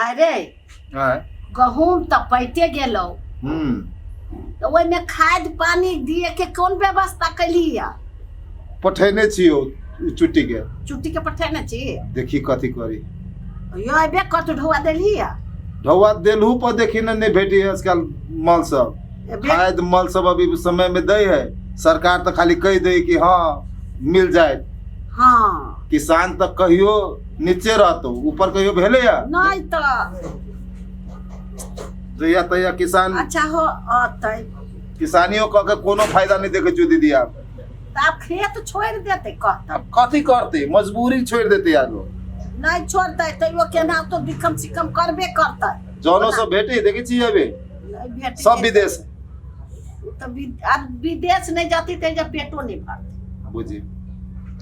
अरे गहूम तो पैते गेलो तो ओइ में खाद पानी दिए के कौन व्यवस्था कैली है? पठेने छियो चुट्टी के पठेने छी। देखी कथी करी यो एबे कत ढोआ देली है। ढौआ देलहू पर देखी ना नहीं भेटी है आजकल मल सब खाद मल सब अभी समय में दे है। सरकार तो खाली कह दे कि हाँ मिल जाए। हाँ किसान तक कहियो नीचे रहतो ऊपर कहियो भेले या नहीं तो जया तया किसान अच्छा हो अतै किसानियों का कोनो फायदा नहीं देखे जो दीदी आप आप खेत छोड़ देते कहता अब कथी करते मजबूरी छोड़ देते यार लोग नहीं छोड़ते तो वो केना तो दिखम सिकम करबे करता जौनो सब भेटे देखे छी अबे सब विदेश तो अब विदेश नहीं जाती तो जब पेटो नहीं भरते बुझी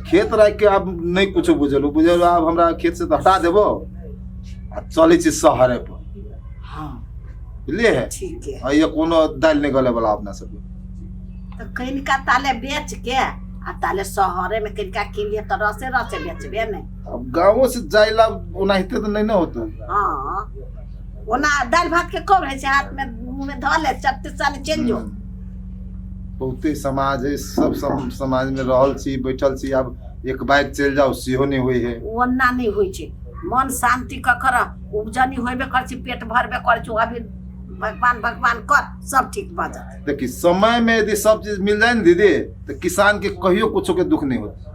खेत रख के आप नहीं कुछ बुझल आप हमरा खेत से तो हटा देबो चले छी शहरे पर हाँ बुझलिए है ठीक है ये कोनो दाल नहीं गले वाला अपना सब तो कनिका ताले बेच के आ ताले शहरे में कनिका किन लिए तो रसे बेचबे नहीं अब गांवों से जाइला ओनाहिते तो नहीं ना होतो हां ओना दाल भात के कब है से हाथ में मुंह में धो ले चट्टे साले चल जो बहुते समाज है सब समाज में रहल छी बैठल छी अब एक बाइक चल जाओ सेहो नहीं होई है ओना नहीं होई छे मन शांति ककर उपजनी होबे कर छी पेट भरबे कर छी अभी भगवान कर सब ठीक बा जाए। देखी समय में यदि सब चीज मिल जाए ना दीदी तो किसान के कहियो कुछो के दुख नहीं होता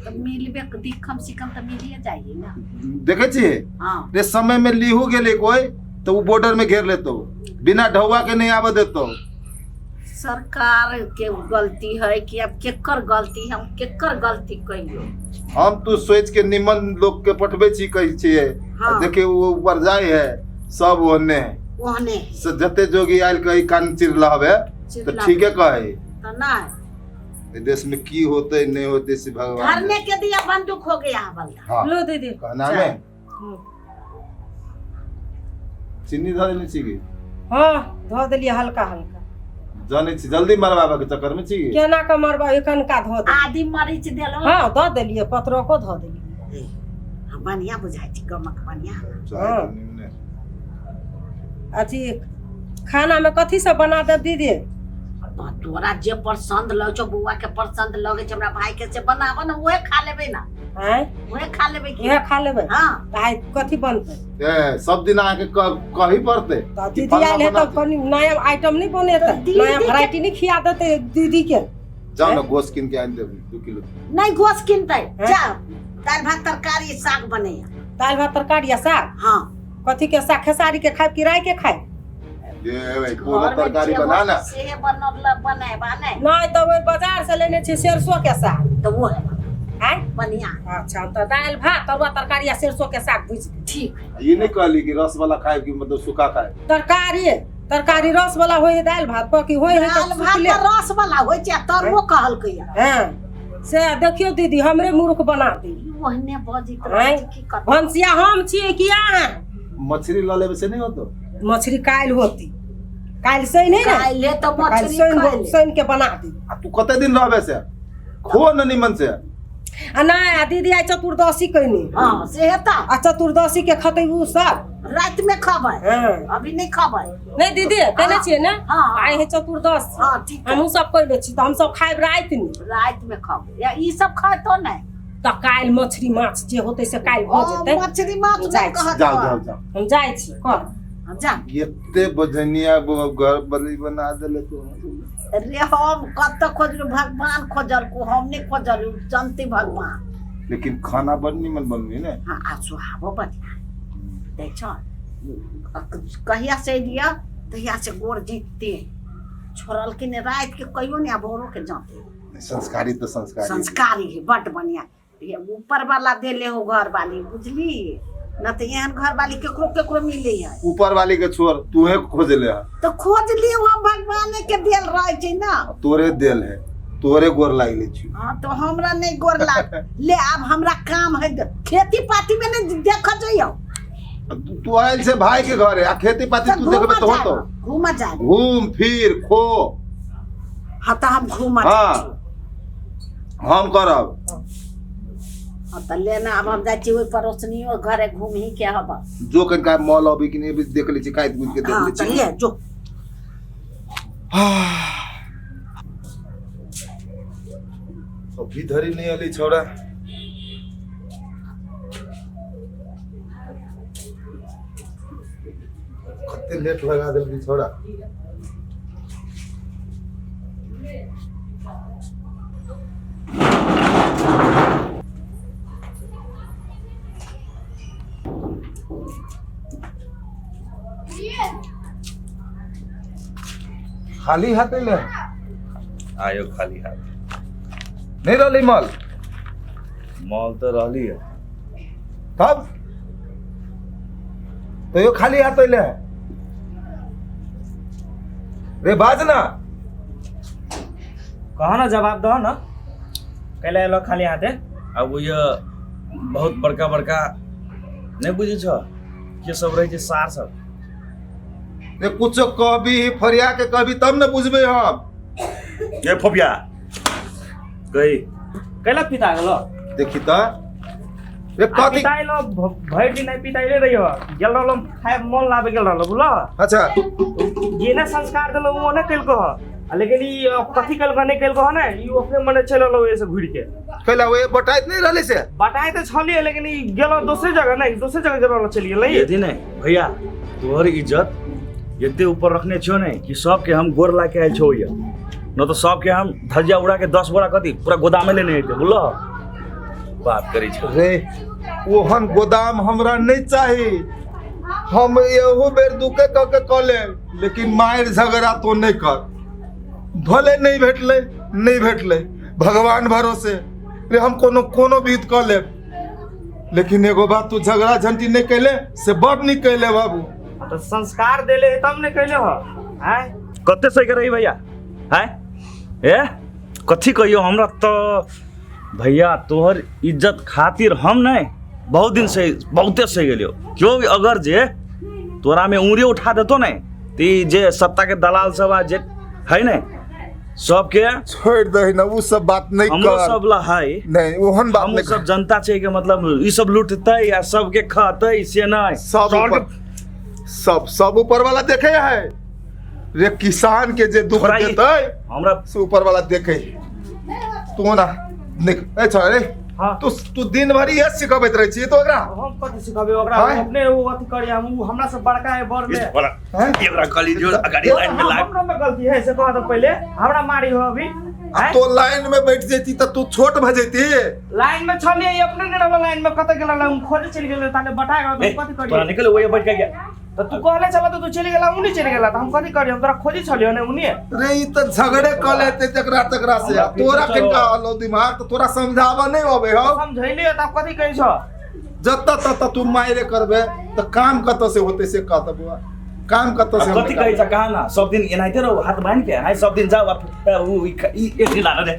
तो मिलबे दिखम सिकम तो मिलिए जाइए ना देखे छी हां रे समय में लीहू गेले कोई तो वो बॉर्डर में घेर लेतो बिना ढौआ के नहीं आवे देतो सरकार के गलती है कि अब केकर गलती हम केकर गलती कहियो हम तो सोच के निमन लोग के पठबे छी कहि छिए हाँ। देखे वो ऊपर जाए है सब ओने ओहने से जते जोगी आइल कही कान चिर लहबे तो ठीक है कहे तो ना देश में की होते नहीं होते से भगवान धरने के दिया बंदूक हो गया बंदा हाँ। लो दीदी कहना में चीनी धर लेनी चाहिए हां धो देलिए हल्का हल्का जाने छी जल्दी मरवाबे के चक्कर में छी केना के मरबा एकनका धो दे आदि मरीच देलो हां धो देलिए पत्रो को धो देलिए बढ़िया बुझाई छी गमक बढ़िया हाँ। अथी खाना में कथी सब बना दे दीदी तोरा जे पसंद लगे छो बुआ के पसंद लगे छो हमरा भाई के से बनाबो ना ओहे खा लेबे ना हैं ओहे खा लेबे की ये खा लेबे हां भाई कथी बनते ए सब दिन आके कही पड़ते तो दीदी आइल है तो कनी नया आइटम नहीं बनेते नया वैरायटी नहीं खिया देते दीदी के जाओ ना गोश्त किन के आन दे 2 किलो नहीं गोश्त किनते जा दाल भात तरकारी साग बनेया दाल भात तरकारी या साग हां कथी के साग खेसारी के खाए किराए के खाए ये भाई पूरा तरकारी बनाना से बनाए नहीं तो वो बाजार से लेने छी सरसों के साग तो वो है हैं बढ़िया अच्छा तो दाल भात और तरकारी या सरसों के साग भूज ठीक ये नहीं कहली कि रस वाला खाए कि मतलब सूखा खाए तरकारी रस वाला होय दाल भात पकी होय है दाल भात में रस वाला होय छै तरबो कहल कहिया हां से देखियो दीदी हमरे मूर्ख बना दी ओहने बजी की कर भंसिया हम छिए कि अहाँ मछली ला लेबे से नहीं होतो मछली काल होती काल से नहीं ना ले तो मछली खाए सैन के बना दी तू कते दिन रहबे से खो न निमन से आ नहीं दीदी आई चतुर्दशी कहनी हां से हेता आ चतुर्दशी के खतै उ सब रात में खाबै हां अभी नहीं खाबै नहीं दीदी कहले छिए ना हां आई है चतुर्दशी हां ठीक हम सब कहले छी तो हम सब खाइब रात में खाबै या ई सब खाय तो नहीं तो काल मछली माछ जे होते से काल भ जेते मछली माछ जाय कह जाओ हम जाय छी कर जा एते बजनिया घर बली बना देले तो रे हम कत खोजलु भगवान खोजल को हम नहीं खोजल जानते भगवान लेकिन खाना बड़ निमन बनवी ने हां आ सुहावो बढ़िया देख छ कहिया से दिया तहिया से गोर जीतते छोड़ल के ने रात के कहियो ने भोरो के जाते संस्कारी तो संस्कारी है बड़ बढ़िया ये ऊपर वाला देले हो घर वाली बुझली न तो एहन घर वाली केकरो मिले है ऊपर वाली के छोड़ तू है खोज ले तो खोज लियो हम भगवान के देल रहे छै ना तोरे देल है तोरे गोर लाग ले छी हां तो हमरा नहीं गोर लाग ले अब हमरा काम है खेती पाती में नहीं देख जइयो तू आइल से भाई के घर है आ खेती पाती तू देखबे तो होतो घूम जा घूम फिर खो हां तो हम घूम हां हम करब हाँ तो लेना अब हम जाए ओहि पड़ोसनियो घरे घूम ही के हब जो कनका मॉल अभी कि नहीं देख ली काट बुझ के देख हाँ ली तो ले जो अभी धरी नहीं अली छोड़ा कते लेट लगा दिल छोड़ा खाली हाथ ले आयो खाली हाथ नहीं रही मॉल मॉल तो रहली है तब तो यो खाली हाथ ले रे बाज ना कहो ना जवाब दो ना कैले लो खाली हाथे अब वो ये बहुत बड़का बड़का नहीं बुझे छ के सब रहे सार सब रे कुछ कभी फरिया के कभी तब न बुझबे हम ये फोबिया कही कैला पिता गेलो देखी त रे कथी पिताई लो भैर दिन नहीं पिताई ले रही हो गेल रहलो खाए मन लाबे गेल रहलो बुझलो अच्छा ये ना संस्कार देलो वो ना कैल को लेकिन ई कथी कैल को नहीं कैल को ना ई अपने मने चलो ऐसे घुड़ के कैला वे बटाइत नहीं रहले से बताए तो छलिए लेकिन ई गेलो दूसरी जगह नहीं दूसरी जगह गेलो चलिए नहीं ये दिन भैया तोहर इज्जत एते ऊपर रखने छो नहीं कि सबके हम गोर ला के आयल छो ये न तो सबके हम धज्जिया उड़ा के 10 बोरा कथी पूरा गोदाम में लेने आइते बोलो बात करी छो रे ओहन गोदाम हमरा नहीं चाहिए हम एहू बेर दुके क के कले लेकिन मार झगड़ा तो नहीं कर भले नहीं भेटले भगवान भरोसे रे हम कोनो बीत क ले लेकिन एगो बात तू झगड़ा झंटी नहीं कैले से बड़ नहीं कैले बाबू तो संस्कार देले तब ने कैले हो हैं कते सही कर रही भैया हैं ए कथी कहियो हमरा तो भैया तोहर इज्जत खातिर हम नहीं बहुत दिन से बहुते सही गेलियो क्यों अगर जे तोरा में उंगली उठा देतो नहीं ती जे सत्ता के दलाल सब जे है नहीं सबके छोड़ दे ना वो सब बात नहीं हम कर सब ला है नहीं ओहन बात हम नहीं सब जनता छे के मतलब ई सब लूटते या सबके खाते से नहीं सब ऊपर वाला देखे है रे किसान के जे दुख थोड़ा देते हमरा से ऊपर वाला देखे तू ना निक ए छोड़ रे हां तू दिन भर ये सिखाबैत रह छी तो ओकरा हम कथी सिखाबे ओकरा हाँ? अपने वो अथी करी हम हमरा से बड़का है बर में इस वाला एकरा कली जो अगाड़ी लाइन में लाग हमरा में गलती है से कह दो पहले हमरा मारी हो अभी अब तो लाइन में बैठ जेती त तू छोट भ जेती लाइन में छलिए अपने ने रहलो लाइन में कत गेल हम खोजे चल गेल ताले बटाएगा तो कथी करी तोरा निकल वो बैठ गया तो तू कहले चला तो तू चली गेला उनी चली गेला तो हम कथी करी हम तोरा खोजी छलियो ने उनी रे ई त झगड़े क लेते तकरा से तोरा किनका हलो दिमाग तो तोरा समझावा नहीं होबे हो समझैलिए त कथी कहै छ जत्ता तत्ता तू मायरे करबे त काम कत से होते से कह दबुआ काम कत से कथी कहै छ कहा ना सब दिन एनाइते रहो हाथ बांध के हाय सब दिन जाओ उ ई एक दिन लाना रे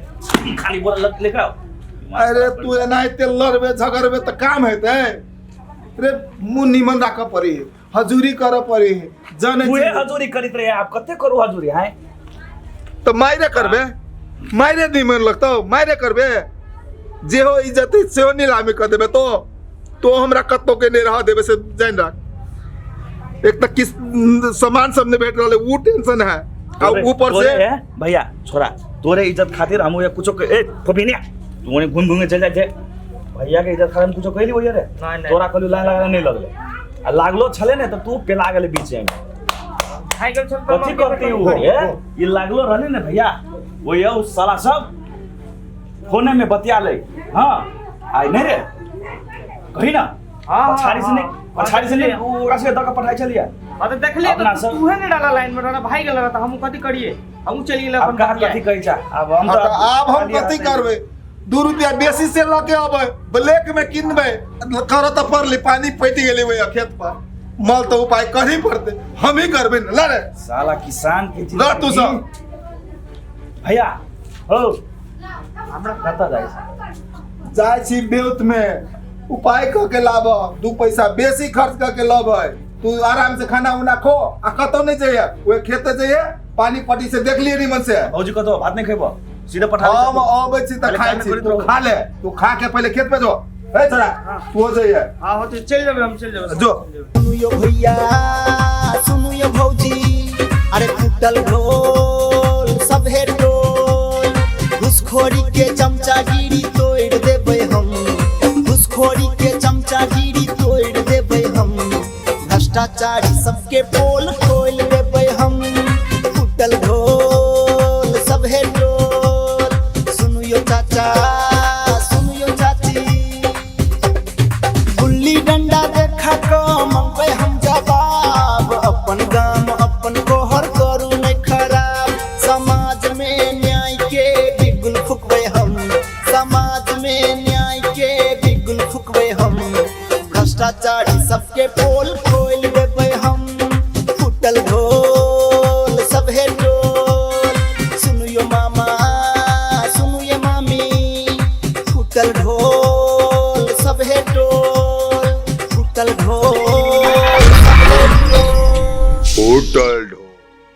खाली बोल लेके आओ अरे तू एनाइते लड़बे झगड़बे त काम हेते रे मुंह निमन राख पड़ी हजूरी कर पड़ी जाने तू हजूरी करित रहे आप कते करू हजूरी हाय तो मायरे करबे मायरे निमन लगता मायरे करबे जे हो इज्जत से हो नीलामी कर देबे तो हमरा कत्तो के नहीं रह देबे से जान रख एक तक किस सामान सब ने भेट रहले वो टेंशन है और ऊपर से भैया छोरा तोरे इज्जत खातिर हम ये कुछो ए फोबिनिया तू ने घूम घूम चल जाए भैया के इज्जत खातिर कुछो कहली होय रे तोरा कहलू लाइन लगा नहीं लगले आ लागलो छले ने तो तू पेला गेले बीच में खाइ गेल छ कथी करती हो ये लागलो रहने ने भैया वो ये उस साला सब फोने में बतिया ले हां आई नहीं रे कही ना पछाड़ी से नहीं ओकरा से दक पठाई चलिए हां तो देख ले तो तू है ने डाला लाइन में डाला भाई गेल त हम कथी करिए हम चली गेल अपन कथी कहै छ अब हम कथी करबे 2 रुपया बेसी से लके आबे ब्लैक में किनबे कर त परले पानी पैट गेले वे खेत पर मल तो उपाय कहीं पड़ते हम ही करबे न ला रे साला किसान के चीज ला तू सब भैया हो हमरा कता जाय छी बेउत में उपाय क के लाब 2 पैसा बेसी खर्च क के लब तू आराम से खाना उना खो आ कतो नहीं चाहिए वे खेते चाहिए पानी पटी से देख लिए निमन से भौजी कतो भात नहीं खेबो सीधे पठा हम आबै छी त खाइ छी तू खा ले तू खा के पहले खेत पे जो ए छोरा तू हो जाइए हाँ होते चल जाबे हम चल जाबे जो सुनु यो भैया सुनु यो भौजी अरे फूटल ढोल सब है टोल घुसखोरी के चमचागिरी तोड़ देबै हम घुसखोरी के चमचागिरी तोड़ देबै हम भ्रष्टाचारी सबके पोल खोल देबै हम फूटल ढोल सब है टोल सुनु यो चाचा सुनु यो चाची गुल्ली डंडा देखा को मंगबै हम जवाब अपन गाम अपन गोहर करू नहीं खराब समाज में न्याय के बिगुल फुकबै हम समाज में न्याय के बिगुल फुकबै हम भ्रष्टाचारी सबके पोल खोल देबै हम फूटल ढोल सब है टोल सुनु यो मामा सुनु ये मामी फूटल ढोल सब है टोल फूटल ढोल सब है टोल होटल